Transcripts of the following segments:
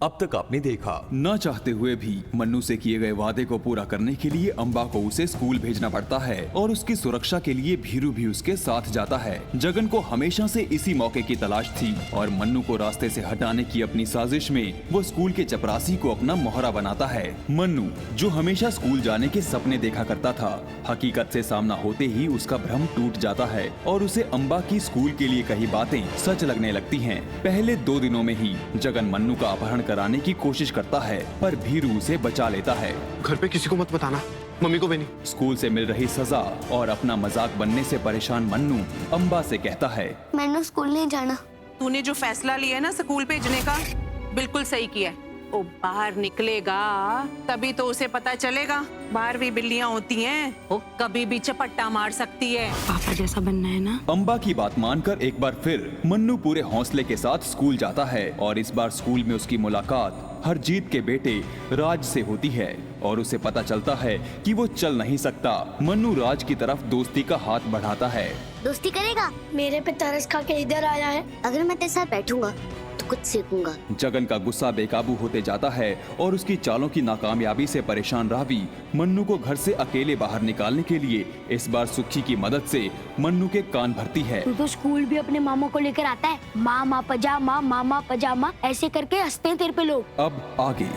अब तक आपने देखा। न चाहते हुए भी मन्नू से किए गए वादे को पूरा करने के लिए अम्बा को उसे स्कूल भेजना पड़ता है और उसकी सुरक्षा के लिए भीरू भी उसके साथ जाता है। जगन को हमेशा से इसी मौके की तलाश थी और मन्नू को रास्ते से हटाने की अपनी साजिश में वो स्कूल के चपरासी को अपना मोहरा बनाता है। मन्नू जो हमेशा स्कूल जाने के सपने देखा करता था, हकीकत से सामना होते ही उसका भ्रम टूट जाता है और उसे अम्बा की स्कूल के लिए कही बातें सच लगने लगती हैं। पहले 2 दिनों में ही जगन मन्नू का अपहरण कराने की कोशिश करता है, पर भीरू उसे बचा लेता है। घर पे किसी को मत बताना, मम्मी को भी नहीं। स्कूल से मिल रही सजा और अपना मजाक बनने से परेशान मन्नू अम्बा से कहता है, मैंने स्कूल नहीं जाना। तूने जो फैसला लिया है ना स्कूल भेजने का, बिल्कुल सही किया है। वो बाहर निकलेगा तभी तो उसे पता चलेगा। बाहर भी बिल्लियां होती हैं, वो कभी भी चपट्टा मार सकती है। पापा जैसा बनना है ना। अम्बा की बात मानकर एक बार फिर मन्नू पूरे हौसले के साथ स्कूल जाता है और इस बार स्कूल में उसकी मुलाकात हरजीत के बेटे राज से होती है और उसे पता चलता है कि वो चल नहीं सकता। मन्नू राज की तरफ दोस्ती का हाथ बढ़ाता है। दोस्ती करेगा? मेरे पे तरस खा के इधर आया है। अगर मैं तेरे साथ बैठूंगा तो कुछ सीखूंगा। जगन का गुस्सा बेकाबू होते जाता है और उसकी चालों की नाकामयाबी से परेशान रावी मन्नू को घर से अकेले बाहर निकालने के लिए इस बार सुखी की मदद से मन्नू के कान भरती है। तू तो स्कूल भी अपने मामा को लेकर आता है। मामा पजामा ऐसे करके हंसते हैं तेरे पे लोग। अब आगे।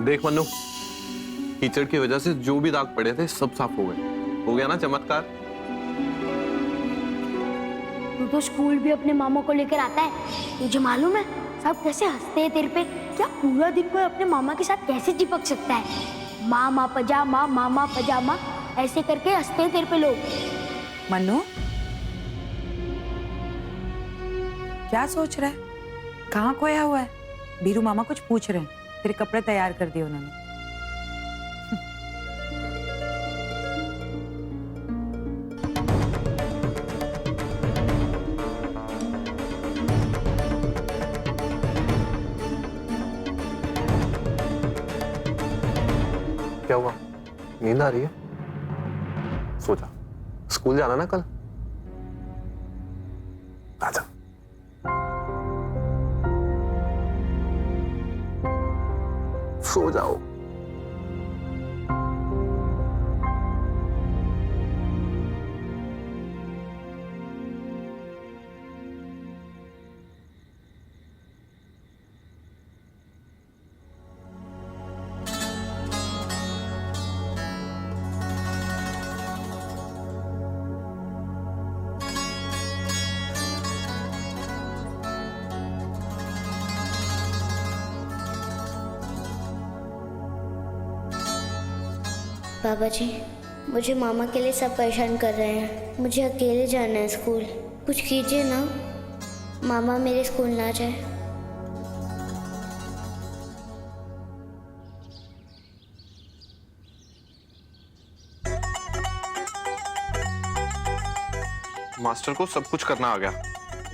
देख मन्नू, कीचड़ की वजह से जो भी दाग पड़े थे सब साफ हो गए। हो गया ना चमत्कार। तू तो स्कूल भी अपने मामा को लेकर आता है। तुझे मालूम है सब कैसे हंसते हैं तेरे पे? क्या पूरा दिन कोई अपने मामा के साथ कैसे चिपक सकता है? मामा पजामा ऐसे करके हंसते हैं तेरे पे लोग। मन्नू क्या सोच रहा है? कहाँ खोया हुआ है? बीरू मामा कुछ पूछ रहे हैं। तेरे कपड़े तैयार कर दिए उन्होंने। क्या हुआ? नींद आ रही है? सो जा, स्कूल जाना ना कल। आजा। सो जाओ। पापा जी, मुझे मामा के लिए सब परेशान कर रहे हैं। मुझे अकेले जाना है स्कूल। कुछ कीजिए ना, मामा मेरे स्कूल ना जाए। मास्टर को सब कुछ करना आ गया,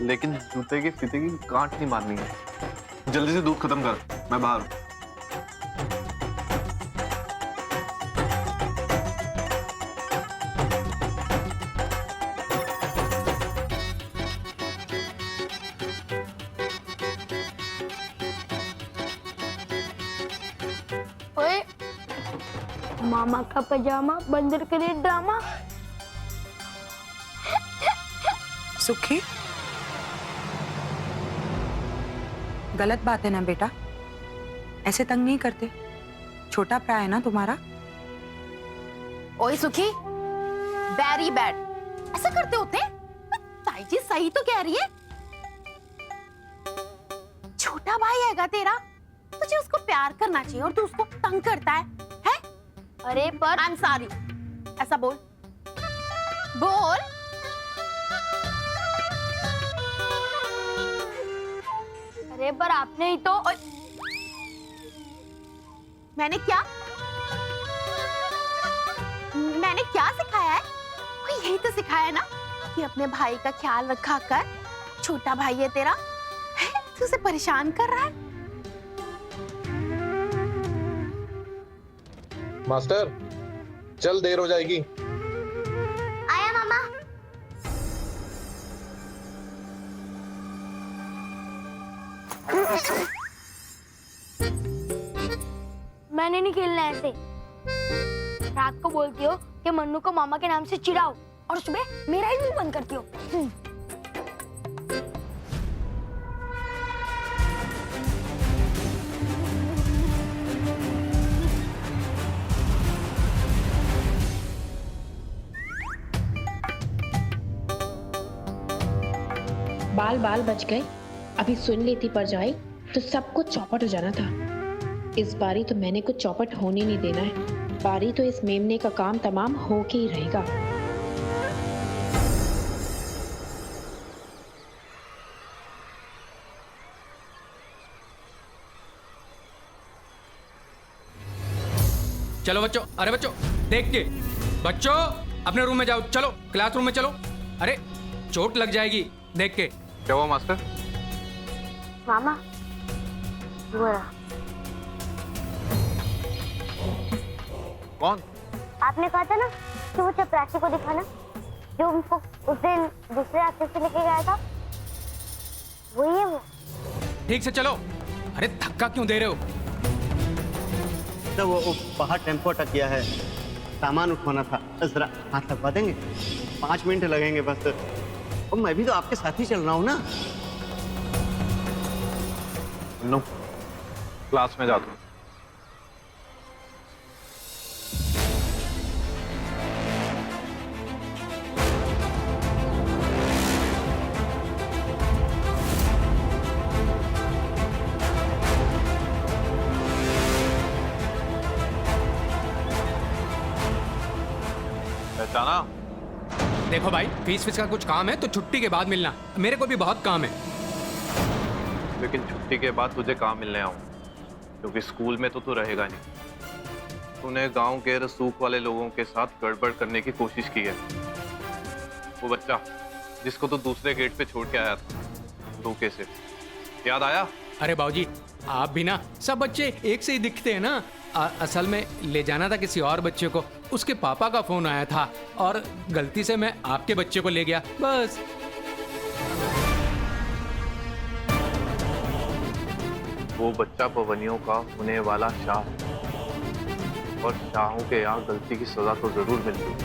लेकिन जूते के फीते की गांठ नहीं मारनी है। जल्दी से दूध खत्म कर, मैं बाहर हूं। ओए, मामा का पजामा बंदर करे ड्रामा। सुखी, गलत बात है ना बेटा, ऐसे तंग नहीं करते। छोटा भरा है ना तुम्हारा। ओए सुखी, वेरी बैड। ऐसा करते होते? ताई जी सही तो कह रही है। छोटा भाई हैगा तेरा, तुझे उसको प्यार करना चाहिए और तू उसको तंग करता है? अरे पर आई एम सॉरी, ऐसा बोल बोल। अरे पर आपने ही तो। मैंने क्या सिखाया है? यही तो सिखाया है ना कि अपने भाई का ख्याल रखा कर। छोटा भाई है तेरा, तू उसे परेशान कर रहा है। मास्टर, चल देर हो जाएगी। आया मामा। मैंने नहीं खेलना है ऐसे। रात को बोलती हो कि मन्नू को मामा के नाम से चिढ़ाओ और सुबह मेरा ही मुंह बंद करती हो। बाल बाल बच गए। अभी सुन लेती पर जाए तो सब कुछ चौपट हो जाना था। इस बारी तो मैंने कुछ चौपट होने नहीं देना है। बारी तो इस मेमने का काम तमाम हो के ही रहेगा। चलो बच्चों, अरे बच्चों देख के, बच्चों अपने रूम में जाओ, चलो क्लासरूम में चलो। अरे चोट लग जाएगी, देख के। क्या हुआ मास्टर? मामा वो रहा। कौन? आपने कहा था ना कि वो चपरासी को दिखाना, जो उनको उस दिन दूसरे रास्ते से लेके गया था, वही है वो। ठीक से चलो। अरे धक्का क्यों दे रहे हो? तो वो बाहर टेम्पो अटक गया है, सामान उठवाना था, जरा हाथ लगवा देंगे? 5 मिनट लगेंगे बस। और मैं भी तो आपके साथ ही चल रहा हूँ ना। नो, क्लास में जाता हूँ। पहचाना? देखो भाई, फीस का कुछ काम है तो छुट्टी के बाद मिलना, मेरे को भी बहुत काम है। लेकिन छुट्टी के बाद तुझे कहाँ मिलने आऊँ, क्योंकि स्कूल में तो तू रहेगा नहीं। तूने गांव के रसूख वाले लोगों के साथ गड़बड़ करने की कोशिश की है। वो बच्चा जिसको तू दूसरे गेट पे छोड़ के आया था धोखे से, याद आया? अरे बाबूजी, आप भी ना, सब बच्चे एक से ही दिखते हैं ना। असल में ले जाना था किसी और बच्चे को, उसके पापा का फोन आया था और गलती से मैं आपके बच्चे को ले गया, बस। वो बच्चा पवनियों का होने वाला शाह, और शाहों के यहाँ गलती की सजा तो जरूर मिलती है।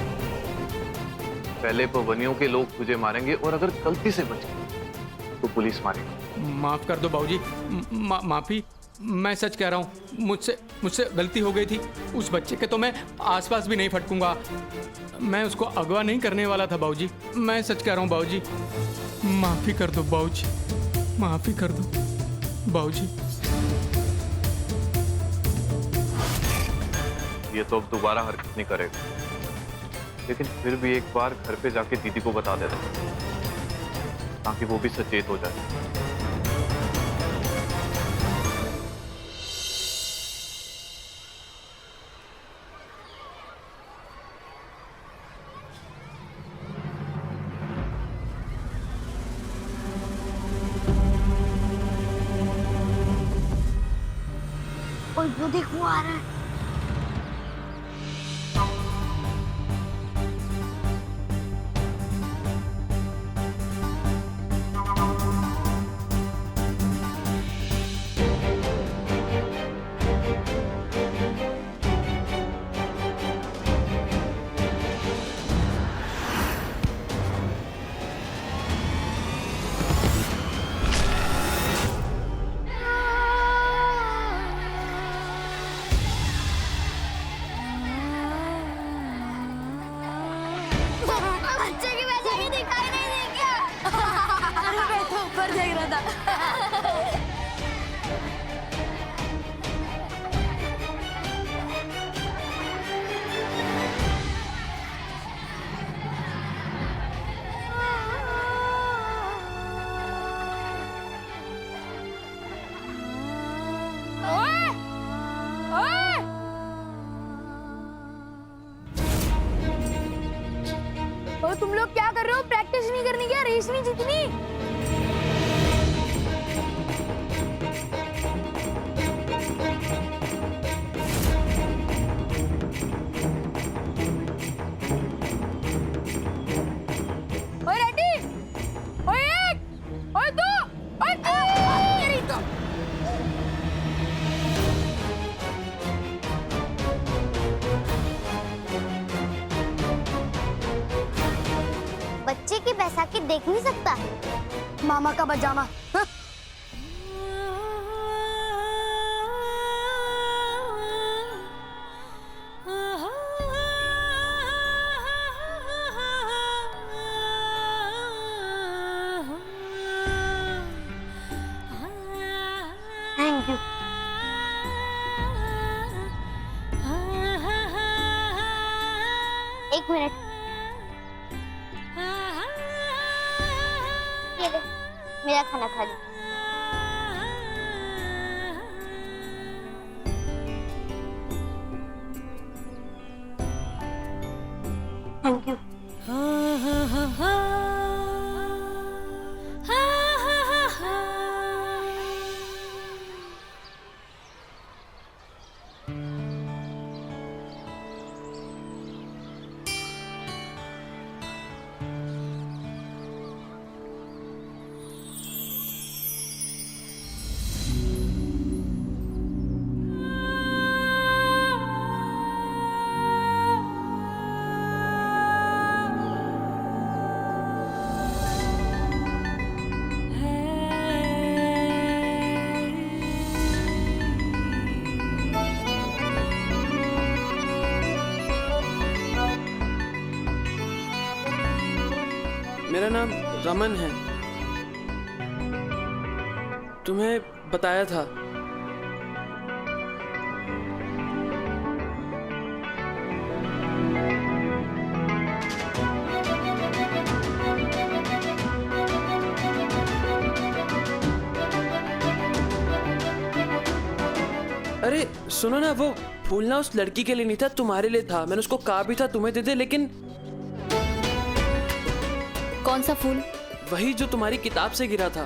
पहले पवनियों के लोग तुझे मारेंगे और अगर गलती से बच गए तो पुलिस मारेगी। माफ कर दो बाबूजी, माफी। मैं सच कह रहा हूँ, मुझसे गलती हो गई थी। उस बच्चे के तो मैं आसपास भी नहीं फटकूंगा। मैं उसको अगवा नहीं करने वाला था बाबूजी। मैं सच कह रहा हूँ बाबूजी, माफी कर दो बाबूजी, माफी कर दो बाबूजी। ये तो अब दोबारा हरकत नहीं करेगा, लेकिन फिर भी एक बार घर पे जाके दीदी को बता देना, ताकि वो भी सचेत हो जाए। और वो देख, वो आ रहा है। बच्चे की वजह ही दिखाई नहीं दी क्या? अरे मैं तो ऊपर देख रहा था। और तुम लोग क्या कर रहे हो? प्रैक्टिस नहीं करनी क्या? रेस नहीं जीतनी? देख नहीं सकता? मामा का पजामा। हाँ? Thank you. एक मिनट, ये ले, मेरा खाना खा ली। Thank you. मेरा नाम रमन है। तुम्हें बताया था। अरे सुनो ना, वो फूल ना उस लड़की के लिए नहीं था, तुम्हारे लिए था। मैंने उसको कहा भी था तुम्हें दे दे, लेकिन कौन सा फूल? वही जो तुम्हारी किताब से गिरा था।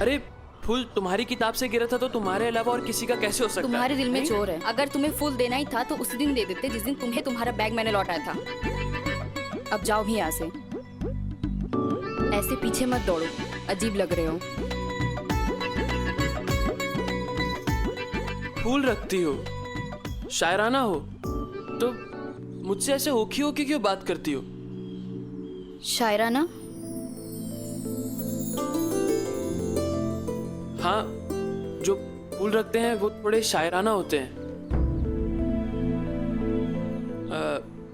अरे फूल तुम्हारी किताब से गिरा था तो तुम्हारे अलावा और किसी का कैसे हो सकता है? तुम्हारे दिल में नहीं? चोर है। अगर तुम्हें फूल देना ही था तो उसी दिन दे देते जिस दिन तुम्हें तुम्हारा बैग मैंने लौटाया था। अब जाओ भी यहाँ से। ऐसे पीछे मत दौड़ो, अजीब लग रहे हो। फूल रखती हो, शायराना हो, तो मुझसे ऐसे ओखी ओखी क्यों बात करती हो? शायराना? हाँ, जो फूल रखते हैं वो थोड़े शायराना होते हैं।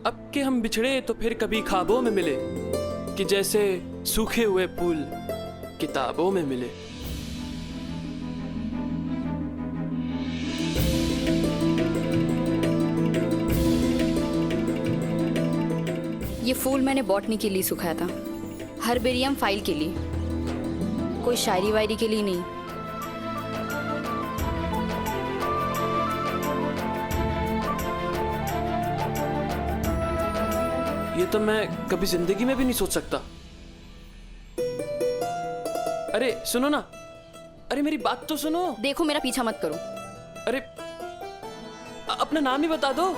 अब के हम बिछड़े तो फिर कभी ख्वाबों में मिले, कि जैसे सूखे हुए फूल किताबों में मिले। ये फूल मैंने बॉटनी के लिए सुखाया था, हर्बेरियम फाइल के लिए, कोई शायरी वायरी के लिए नहीं। ये तो मैं कभी जिंदगी में भी नहीं सोच सकता। अरे सुनो ना, अरे मेरी बात तो सुनो। देखो मेरा पीछा मत करो। अरे अपना नाम ही बता दो।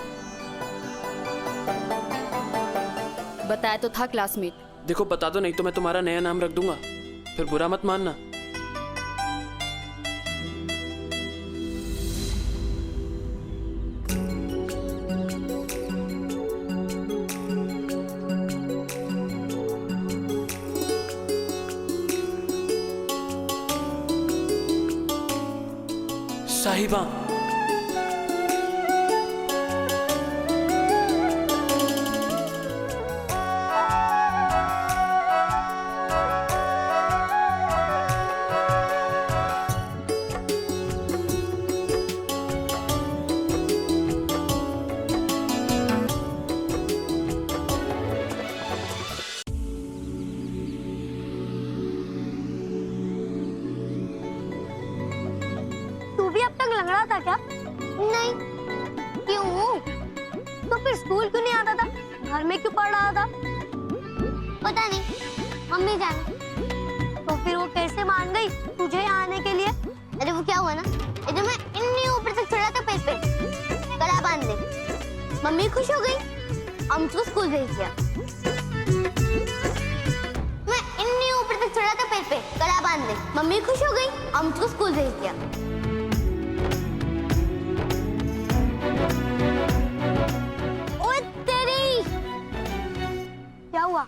बताया तो था, क्लासमेट। देखो बता दो, नहीं तो मैं तुम्हारा नया नाम रख दूंगा, फिर बुरा मत मानना। साहिबा। लंगड़ा था क्या? नहीं। क्यों? तो फिर स्कूल क्यों नहीं आता था? घर में क्यों पढ़ रहा था? पता नहीं, मम्मी जाने। तो फिर वो कैसे मान गई तुझे यहाँ आने के लिए? अरे वो क्या हुआ ना, जब मैं इतनी ऊपर तक चढ़ा था पेड़ पे, गला बांध दे, मम्मी खुश हो गई, हमको स्कूल भेज दिया। मैं इतनी ऊपर तक चढ़ा था पे कड़ा बांध दे। मम्मी खुश हो गई और मुझको स्कूल भेज दिया। ओए तेरी, क्या हुआ?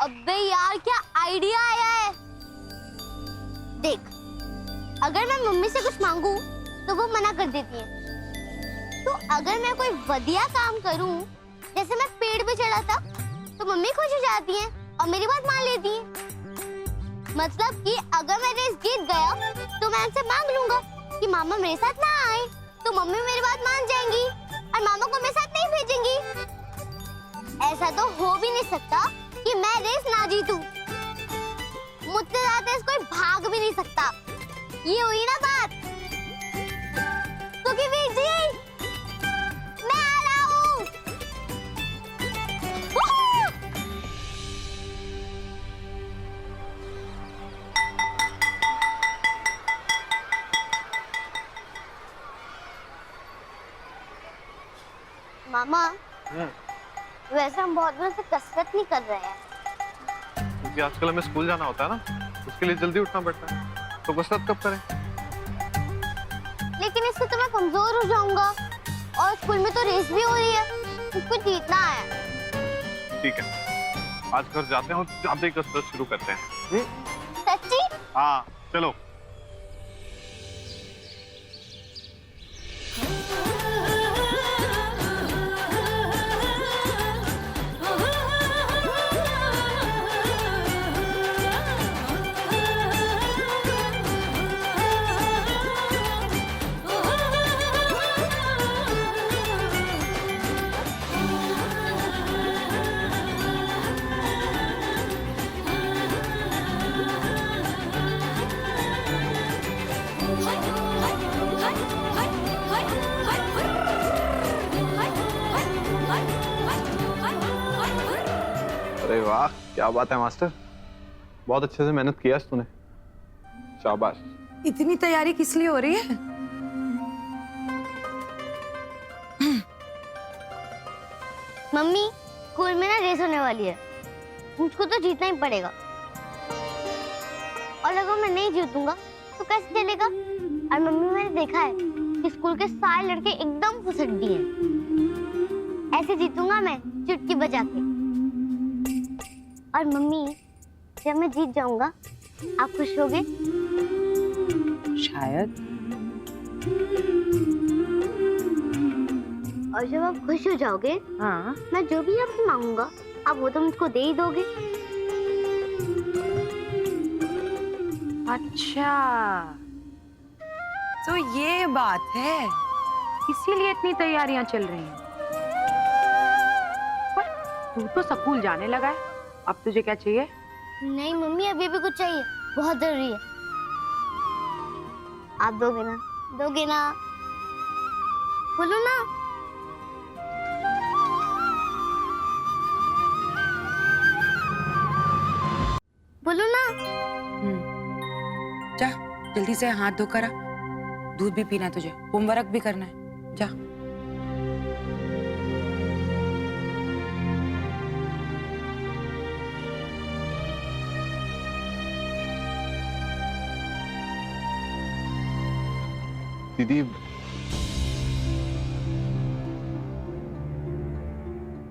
अबे यार क्या आइडिया आया है। देख, अगर मैं मम्मी से कुछ मांगू तो वो मना कर देती है। तो अगर मैं कोई बढ़िया काम करूं, जैसे मैं पेड़ पे चढ़ा था, तो मम्मी खुश हो जाती है और मेरी बात मान लेती है। मतलब कि अगर मैं रेस जीत गया तो मैं उनसे मांग लूंगा कि मामा मेरे साथ ना आए, तो मम्मी मेरी बात मान जाएंगी और मामा को मेरे साथ नहीं भेजेंगी। ऐसा तो हो भी नहीं सकता कि मैं रेस ना जीतूं। मुझसे ज्यादा कोई भाग भी नहीं सकता। ये हुई ना बात। तो कि वीर जी, मैं आ रहा हूँ। मामा, वैसे हम बहुत दिनों से कसरत नहीं कर रहे हैं। क्योंकि आजकल हमें स्कूल जाना होता है ना, उसके लिए जल्दी उठना पड़ता है। तो कसरत कब करें? लेकिन इससे तो मैं कमजोर हो जाऊंगा और स्कूल में तो रेस भी हो रही है, मुझको जीतना है। ठीक है, आज घर जाते हैं और जाते ही कसरत शुरू करते हैं। सच्ची? हाँ चलो। अरे वाह, क्या बात है मास्टर, बहुत अच्छे से मेहनत किया तूने। शाबाश। इतनी तैयारी किस लिए हो रही है? मम्मी, स्कूल में ना रेस होने वाली है, मुझको तो जीतना ही पड़ेगा। और अगर मैं नहीं जीतूंगा तो कैसे चलेगा? और मम्मी, मैंने देखा है कि स्कूल के सारे लड़के एकदम फुसड्डी हैं। ऐसे जीतूंगा मैं चुटकी बजा के। और मम्मी, जब मैं जीत जाऊंगा आप खुश होगे? शायद। और जब आप खुश हो जाओगे, हाँ, मैं जो भी आपसे मांगूंगा आप वो तो मुझको दे ही दोगे। अच्छा, तो ये बात है, इसीलिए इतनी तैयारियां चल रही हैं। पर तू तो स्कूल जाने लगा है, अब तुझे क्या चाहिए? नहीं मम्मी, अभी भी कुछ चाहिए, बहुत जरूरी है। आप दोगे ना? दोगे ना? बोलो ना। बोलो ना। जा, जल्दी से हाथ धोकर आ, दूध भी पीना है तुझे, होमवर्क भी करना है, जा। दीदी,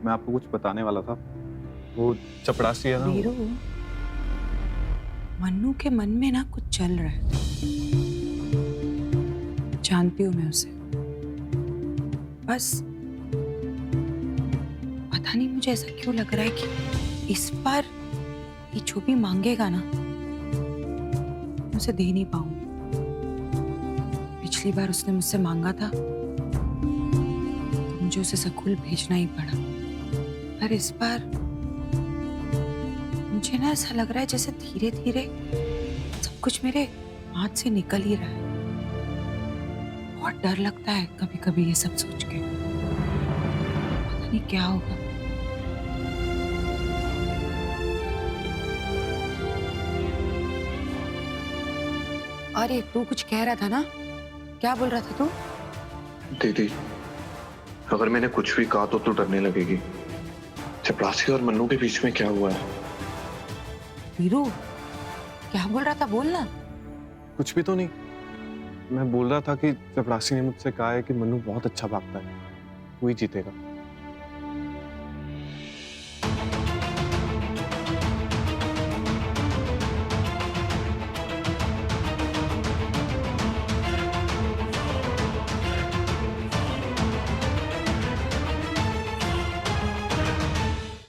मैं आपको कुछ बताने वाला था। वो चपरासी है ना, वीरू, मन्नू के मन में ना कुछ चल रहा है, जानती हूँ मैं उसे। बस पता नहीं मुझे ऐसा क्यों लग रहा है कि इस बार ये जो भी मांगेगा ना, मैं उसे दे नहीं पाऊंगी। पिछली बार उसने मुझसे मांगा था तो मुझे उसे स्कूल भेजना ही पड़ा, पर इस बार मुझे ना ऐसा लग रहा है जैसे धीरे धीरे सब कुछ मेरे हाथ से निकल ही रहा है। बहुत डर लगता है कभी कभी ये सब सोच के, पता नहीं क्या होगा। अरे तू कुछ कह रहा था ना, क्या बोल रहा था तू? दीदी, अगर मैंने कुछ भी कहा तो तू डरने लगेगी। चपरासी और मन्नू के बीच में क्या हुआ है? वीरू, क्या बोल रहा था, बोलना। कुछ भी तो नहीं। मैं बोल रहा था कि चपरासी ने मुझसे कहा है कि मन्नू बहुत अच्छा भागता है, वही जीतेगा।